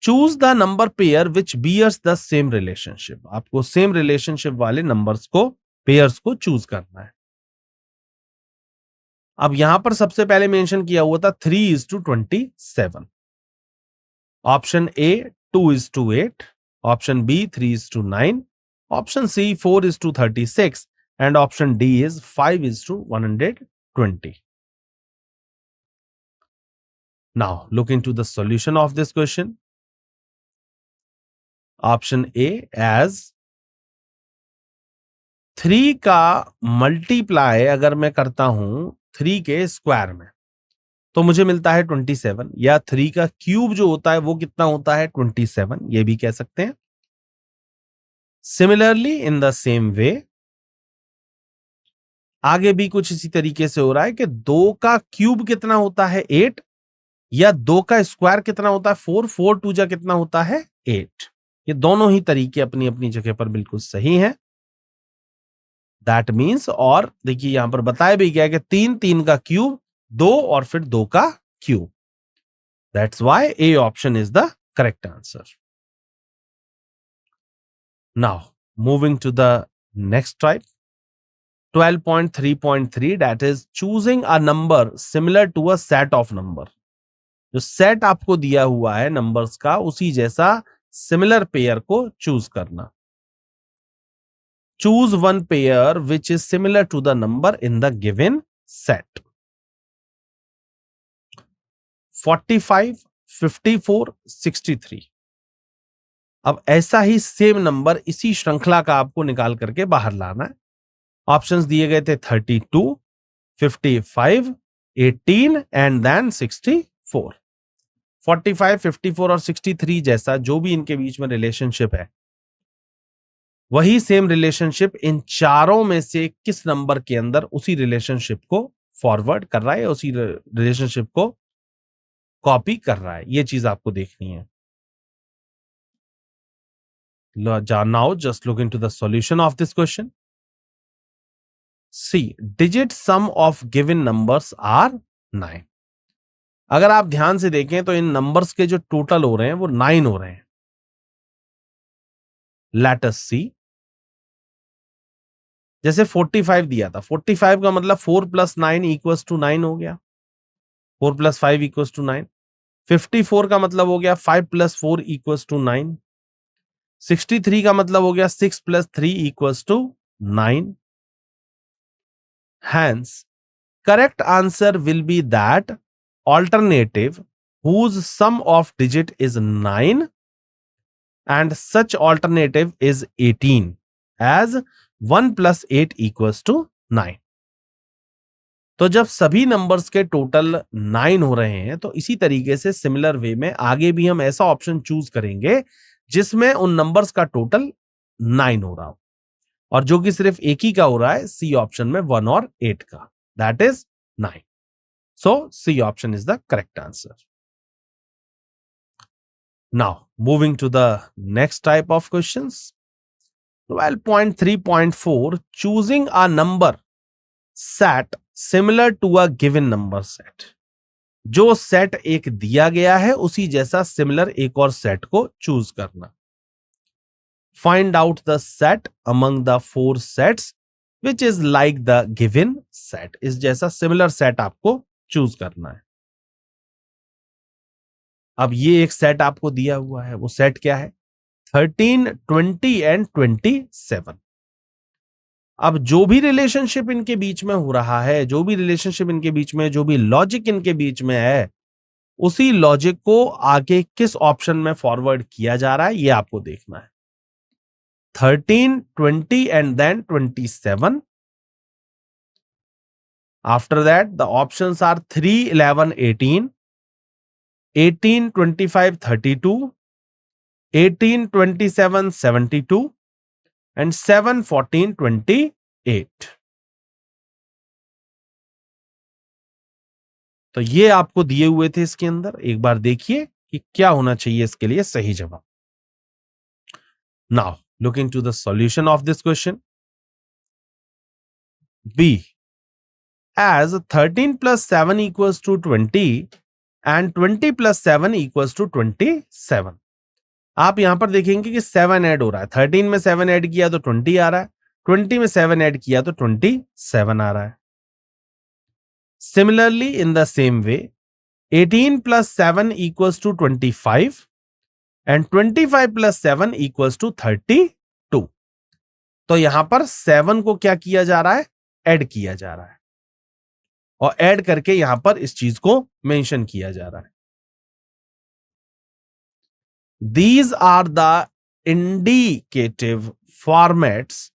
choose the number pair which bears the same relationship. आपको सेम रिलेशनशिप वाले नंबर्स को, पेयर्स को चूज करना है. अब यहां पर सबसे पहले मेंशन किया हुआ था 3:27. Option A 2:8, option B 3:9, option C 4:36, and option D is 5:120. Now, look into the solution of this question. Option A as 3 का मल्टीप्लाई अगर मैं करता हूं 3 के स्क्वायर में तो मुझे मिलता है 27, या 3 का क्यूब जो होता है वो कितना होता है 27, ये भी कह सकते हैं. Similarly in the same way आगे भी कुछ इसी तरीके से हो रहा है कि 2 का क्यूब कितना होता है 8, या 2 का स्क्वायर कितना होता है 4, 4 2 जा कितना होता है 8. ये दोनों ही तरीके अपनी अपनी जगह पर बिल्कुल सही हैं. दैट मीन्स, और देखिए यहां पर बताया भी गया कि 3 3 का क्यूब 2 और फिर 2 का cube. That's why A option is the correct answer. Now moving to the next type. 12.3.3 that is choosing a number similar to a set of number. जो सेट आपको दिया हुआ है नंबर्स का, उसी जैसा सिमिलर पेयर को चूज करना. choose one pair which is similar to the number in the given set. 45, 54, 63. अब ऐसा ही सेम नंबर इसी श्रृंखला का आपको निकाल करके बाहर लाना है. ऑप्शंस दिए गए थे 32, 55, 18 एंड देन 64. 45, 54 और 63 जैसा जो भी इनके बीच में रिलेशनशिप है, वही सेम रिलेशनशिप इन चारों में से किस नंबर के अंदर उसी रिलेशनशिप को फॉरवर्ड कर रहा है, उसी रिलेशनशिप को कॉपी कर रहा है. ये चीज आपको देखनी है. Now just look into the solution of this question. C. Digit sum of given numbers are 9. अगर आप ध्यान से देखें तो इन नंबर्स के जो टोटल हो रहे हैं वो 9 हो रहे हैं. Let us see. जैसे 45 दिया था, 45 का मतलब 4 + 9 = 9 हो गया. 4 + 5 = 9. 54 का मतलब हो गया 5 + 4 = 9. 63 का मतलब हो गया 6 + 3 = 9. Hence, correct answer will be that alternative whose sum of digit is 9 and such alternative is 18, as 1 + 8 = 9. तो जब सभी नंबर्स के टोटल 9 हो रहे हैं तो इसी तरीके से सिमिलर वे में आगे भी हम ऐसा ऑप्शन चूज करेंगे जिसमें उन नंबर्स का टोटल 9 हो रहा हो, और जो कि सिर्फ एक ही का हो रहा है, सी ऑप्शन में 1 और 8 का, that is 9. So C option is the correct answer. Now moving to the next type of questions. Well, point 3.4, choosing a number set similar to a given number set. जो set एक दिया गया है उसी जैसा सिमिलर एक और set को चूज करना. Find out the set among the 4 sets which is like the given set. इस जैसा सिमिलर सेट आपको चूज करना है. अब ये एक सेट आपको दिया हुआ है, वो सेट क्या है? 13, 20 एंड 27. अब जो भी रिलेशनशिप इनके बीच में हो रहा है, जो भी रिलेशनशिप इनके बीच में, जो भी लॉजिक इनके बीच में है, उसी लॉजिक को आगे किस ऑप्शन में फॉरवर्ड किया जा रहा है ये आपको देखना है. 13, 20 and then 27. After that the options are 3, 11, 18, 18, 25, 32, 18, 27, 72 and 7, 14, 28. तो ये आपको दिए हुए थे इसके अंदर. एक बार देखिए कि क्या होना चाहिए इसके लिए सही जवाब. Now looking to the solution of this question. B. As 13 + 7 = 20 and 20 + 7 = 27. आप यहां पर देखेंगे कि 7 ऐड हो रहा है. 13 में 7 ऐड किया तो 20 आ रहा है. 20 में 7 ऐड किया तो 27 आ रहा है. Similarly, in the same way, 18 + 7 = 25 and 25 + 7 = 32. तो यहां पर 7 को क्या किया जा रहा है? ऐड किया जा रहा है, और ऐड करके यहां पर इस चीज को मेंशन किया जा रहा है. These are the indicative formats,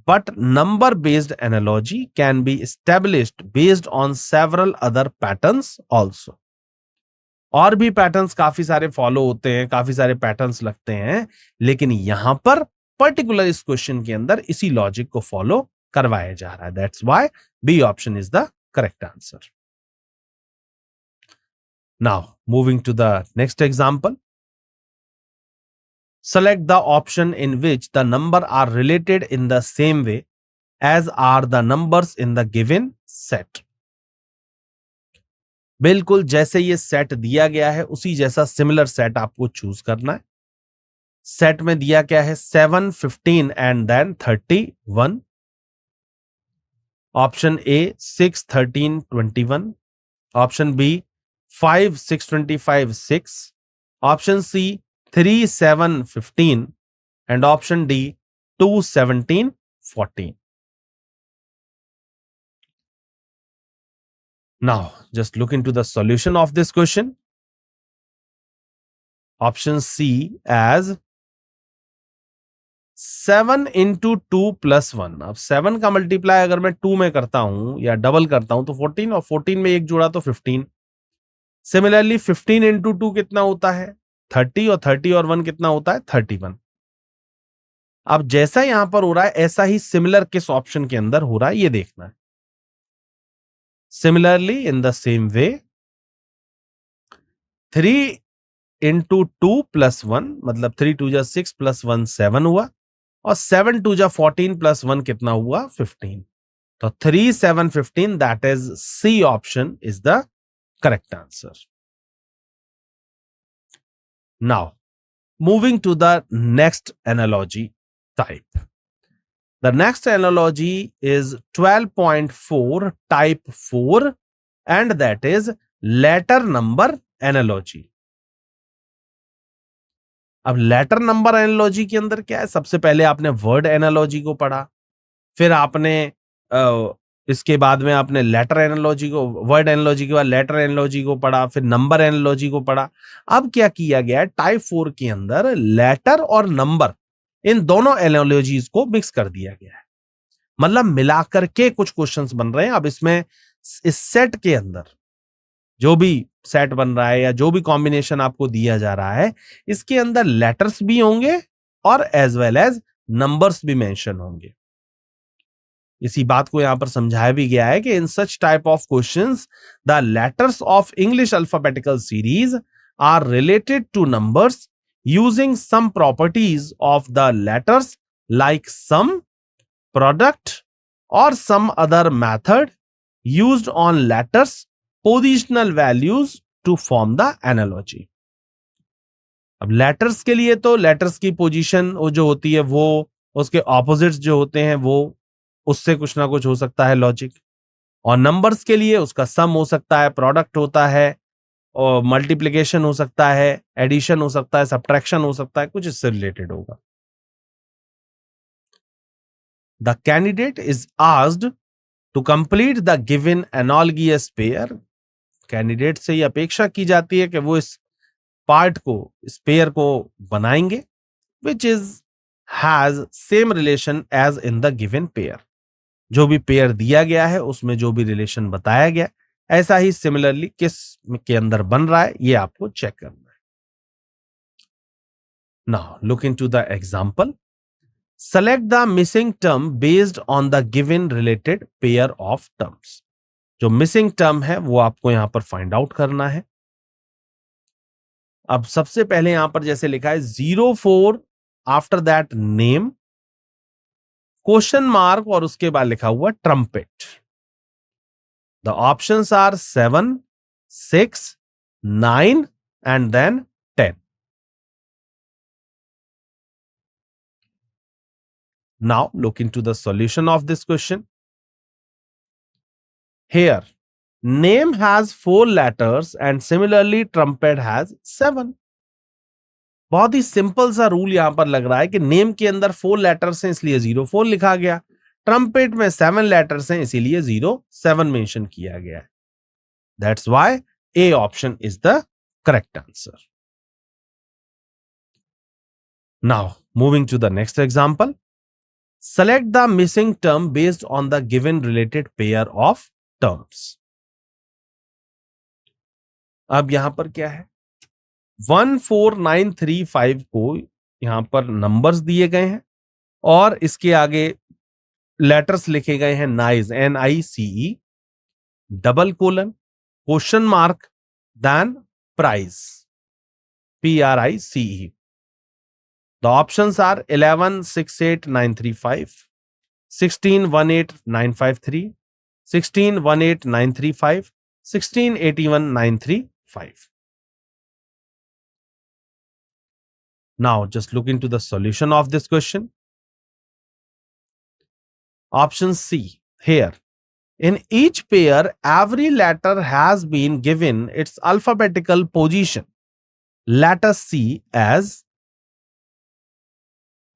but number-based analogy can be established based on several other patterns also. और भी पैटर्न्स काफी सारे फॉलो होते हैं, काफी सारे पैटर्न्स लगते हैं, लेकिन यहां पर पर्टिकुलर इस क्वेश्चन के अंदर इसी लॉजिक को फॉलो करवाया जा रहा है. That's why B option is the correct answer. Now moving to the next example. Select the option in which the number are related in the same way as are the numbers in the given set. बिल्कुल जैसे ये set दिया गया है उसी जैसा similar set आपको choose करना है. सेट में दिया क्या है? 7, 15 and then 31. Option A 6, 13, 21. Option B 5, 6, 25, 6. Option C 3, 7, 15 and option D 2, 17, 14. Now, just look into the solution of this question. Option C as 7 into 2 plus 1. अब 7 का मल्टीप्लाई अगर मैं 2 में करता हूं या डबल करता हूं तो 14, और 14 में एक जोड़ा तो 15. सिमिलरली 15 इंटू 2 कितना होता है? 30, और 30 और 1 कितना होता है? 31. अब जैसा यहां पर हो रहा है ऐसा ही सिमिलर किस ऑप्शन के अंदर हो रहा है ये देखना है. Similarly in the same way 3 into 2 plus 1, मतलब 3 2 जा 6 प्लस 1 7 हुआ, और 7 2 जा 14 प्लस 1 कितना हुआ? 15. तो 3 7 15, that is C option is the correct answer. Now moving to the next analogy type. The next analogy is 12.4 type 4, and that is letter number analogy. अब letter number analogy के अंदर क्या है? सबसे पहले आपने वर्ड एनालॉजी को पढ़ा, फिर आपने इसके बाद में आपने लेटर एनालॉजी को, वर्ड एनालॉजी के बाद लेटर एनालॉजी को पढ़ा, फिर नंबर एनालॉजी को पढ़ा. अब क्या किया गया है? टाइप 4 के अंदर लेटर और नंबर, इन दोनों एनालॉजीज को मिक्स कर दिया गया है. मतलब मिलाकर के कुछ क्वेश्चंस बन रहे हैं. अब इसमें इस सेट के अंदर जो भी सेट बन रहा है या जो भी कॉम्बिनेशन आपको दिया जा रहा है, इसके अंदर लेटर्स भी होंगे और एज वेल एज नंबर्स भी मेंशन होंगे. इसी बात को यहां पर समझाया भी गया है कि in such type of questions the letters of English alphabetical series are related to numbers using some properties of the letters like sum, product और some other method used on letters positional values to form the analogy. अब letters के लिए तो letters की position वो जो होती है वो उसके ऑपोजिट्स जो होते हैं वो उससे कुछ ना कुछ हो सकता है लॉजिक, और नंबर्स के लिए उसका सम हो सकता है, प्रोडक्ट होता है, और मल्टीप्लिकेशन हो सकता है, एडिशन हो सकता है, सब्ट्रैक्शन हो सकता है, कुछ इससे रिलेटेड होगा. The candidate is asked to complete the given analogous pair. Candidate से ये अपेक्षा की जाती है कि वो इस पार्ट को, इस पेयर को बनाएंगे, which is has same relation as in the given pair. जो भी पेयर दिया गया है उसमें जो भी रिलेशन बताया गया ऐसा ही सिमिलरली किस के अंदर बन रहा है ये आपको चेक करना है. Now look into the example. Select the missing term based on the given related pair of terms. जो मिसिंग टर्म है वो आपको यहां पर फाइंड आउट करना है. अब सबसे पहले यहां पर जैसे लिखा है 04, after that name, question mark, और उसके बाद लिखा हुआ trumpet. The options are 7, 6, 9 and then 10. Now look into the solution of this question. Here name has 4 letters and similarly trumpet has 7. बहुत ही सिंपल सा रूल यहां पर लग रहा है कि नेम के अंदर 4 लेटर्स हैं इसलिए 04 लिखा गया, ट्रम्पेट में 7 लेटर्स हैं इसीलिए 07 मेंशन किया गया है. That's why A option is the correct answer. Now moving to the next example. Select the missing term based on the given related pair of terms. अब यहां पर क्या है? 14935 को यहां पर नंबर्स दिए गए हैं और इसके आगे लेटर्स लिखे गए हैं nice, NICE, double colon, question mark, then price, PRICE. The options are 11,68,935, 16,18,953, 16,18,935, 16,81,935. Now just look into the solution of this question. Option C. Here, in each pair, every letter has been given its alphabetical position. Let us see as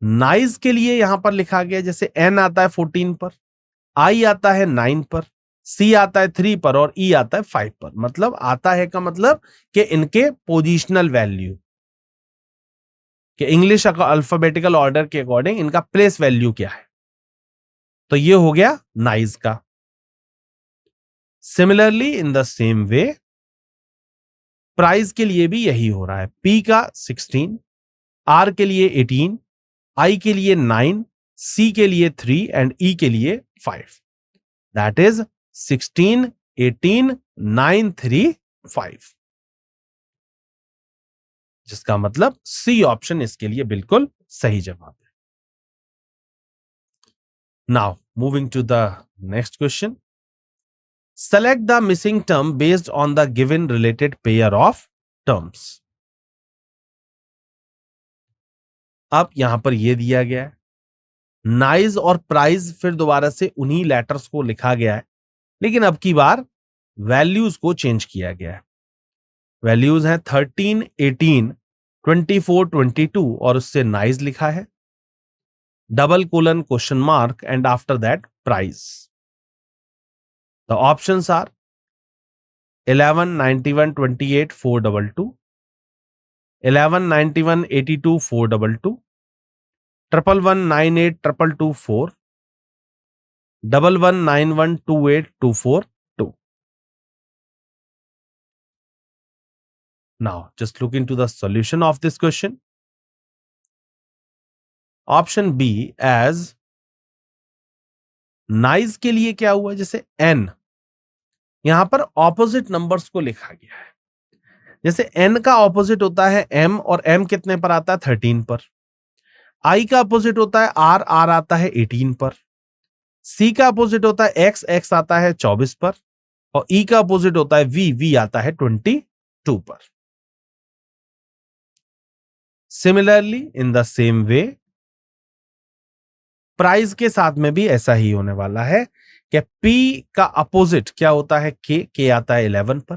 nice के लिए यहां पर लिखा गया जैसे n आता है 14 पर, I आता है 9 पर, C आता है 3 पर और E आता है 5 पर। मतलब आता है का मतलब कि इनके पोजिशनल वैल्यू कि इंग्लिश अल्फाबेटिकल ऑर्डर के अकॉर्डिंग इनका प्लेस वैल्यू क्या है। तो ये हो गया नाइस का। Similarly in the same way price के लिए भी यही हो रहा है। P का 16, R के लिए 18, I के लिए 9, C के लिए 3 एंड E के लिए 5। दैट इज 16, 18, 9, 3, 5, जिसका मतलब C ऑप्शन इसके लिए बिल्कुल सही जवाब है। Now moving to the next question. Select the missing term based on the given related pair of terms. अब यहां पर यह दिया गया है नाइस और प्राइस, फिर दोबारा से उन्हीं लेटर्स को लिखा गया है, लेकिन अब की बार वैल्यूज को चेंज किया गया है। वैल्यूज हैं 13, 18, 24, 22 और उससे नाइस लिखा है, double colon question mark and after that price. The options are 11, 91, 28, 422, 11, 91, 82, 422, 11, 98, 222, 4 11, 91, 28, 242. Now, just look into the solution of this question. Option B as nice के लिए क्या हुआ, जैसे n यहां पर ऑपोजिट नंबर्स को लिखा गया है। जैसे n का ऑपोजिट होता है m और m कितने पर आता है 13 पर। I का ऑपोजिट होता है r, r आता है 18 पर। C का ऑपोजिट होता है x, x आता है 24 पर और E का ऑपोजिट होता है v, v आता है 22 पर। Similarly in the same way price के साथ में भी ऐसा ही होने वाला है कि P का अपोजिट क्या होता है K आता है 11 पर,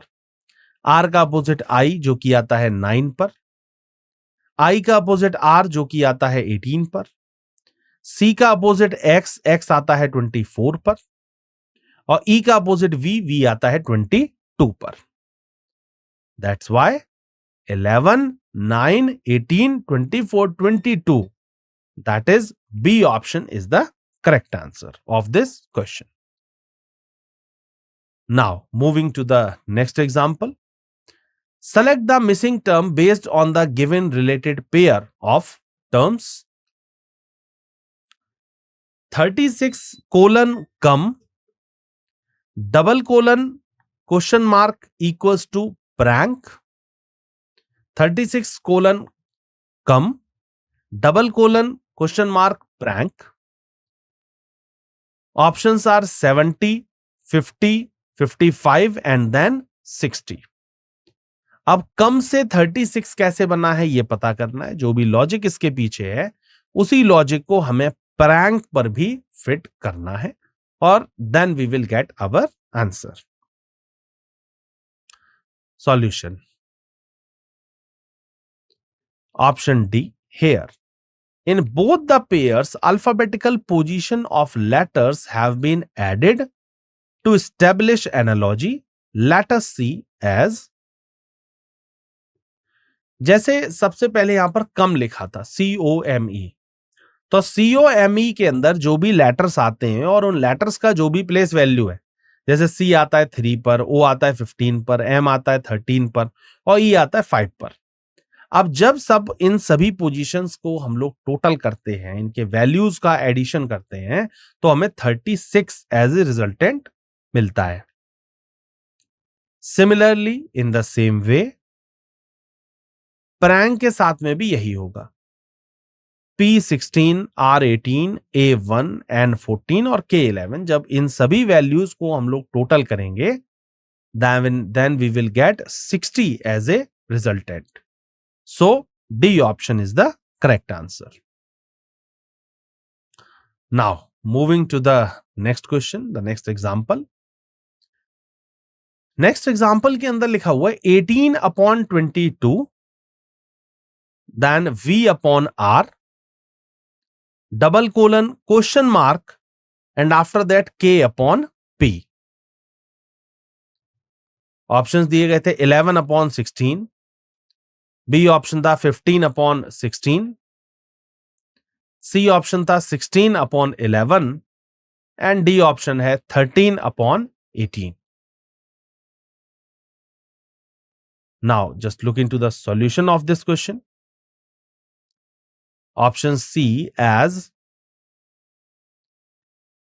R का अपोजिट I जो कि आता है 9 पर, I का अपोजिट R जो कि आता है 18 पर, C का अपोजिट X आता है 24 पर और E का अपोजिट V आता है 22 पर। That's why 11, 9, 18, 24, 22, that is B option is the correct answer of this question. Now, moving to the next example. Select the missing term based on the given related pair of terms. 36 colon come double colon question mark equals to prank. 36 colon come double colon question mark prank. Options are 70, 50, 55 and then 60. अब कम से 36 कैसे बना है ये पता करना है। जो भी लॉजिक इसके पीछे है उसी लॉजिक को हमें प्रैंक पर भी फिट करना है और then we will get our answer. Solution option D here. In both the pairs, alphabetical position of letters have been added to establish analogy. Let us see as जैसे सबसे पहले यहां पर कम लिखा था COME, तो COME के अंदर जो भी लेटर्स आते हैं और उन लेटर्स का जो भी प्लेस वैल्यू है, जैसे C आता है 3 पर, O आता है 15 पर, M आता है 13 पर और E आता है 5 पर। अब जब सब इन सभी पोजीशंस को हम लोग टोटल करते हैं, इनके वैल्यूज का एडिशन करते हैं, तो हमें 36 एज ए रिजल्टेंट मिलता है। Similarly in the same way prank के साथ में भी यही होगा। P16, R18, A1 एंड 14 और K11, जब इन सभी वैल्यूज को हम लोग टोटल करेंगे then we will get 60 as a resultant. So D option is the correct answer. Now moving to the next question, the next example. Next example के अंदर लिखा हुआ है 18/22 then V/R double colon question mark and after that k upon p. Options दिए गए थे 11 upon 16, B option था 15 upon 16, C option था 16 अपॉन 11 एंड डी ऑप्शन है 13 upon 18. Now just look into the solution of this question. Option C as,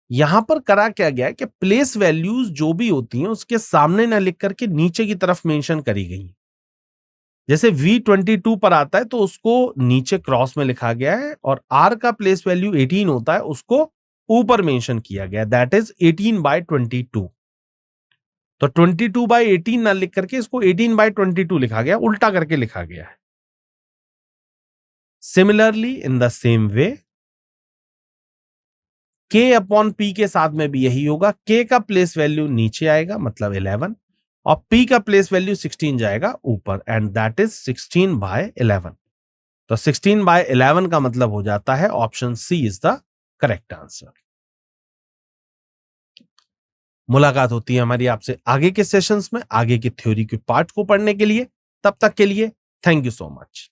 यहां पर करा क्या गया कि प्लेस वैल्यूज जो भी होती हैं उसके सामने ना लिख करके नीचे की तरफ मेंशन करी गई. जैसे V22 पर आता है तो उसको नीचे क्रॉस में लिखा गया है और R का प्लेस वैल्यू 18 होता है उसको ऊपर मेंशन किया गया, दैट इज 18/22. तो 22/18 ना लिख करके इसको 18/22 लिखा गया, उल्टा करके लिखा गया है. Similarly in the same way K upon P के साथ में भी यही होगा. K का प्लेस वैल्यू नीचे आएगा मतलब 11 और P का प्लेस वैल्यू 16 जाएगा ऊपर एंड दैट इज 16/11. तो 16/11 का मतलब हो जाता है option C is the correct answer. मुलाकात होती है हमारी आपसे आगे के सेशंस में, आगे की थ्योरी के पार्ट को पढ़ने के लिए. तब तक के लिए थैंक यू सो मच.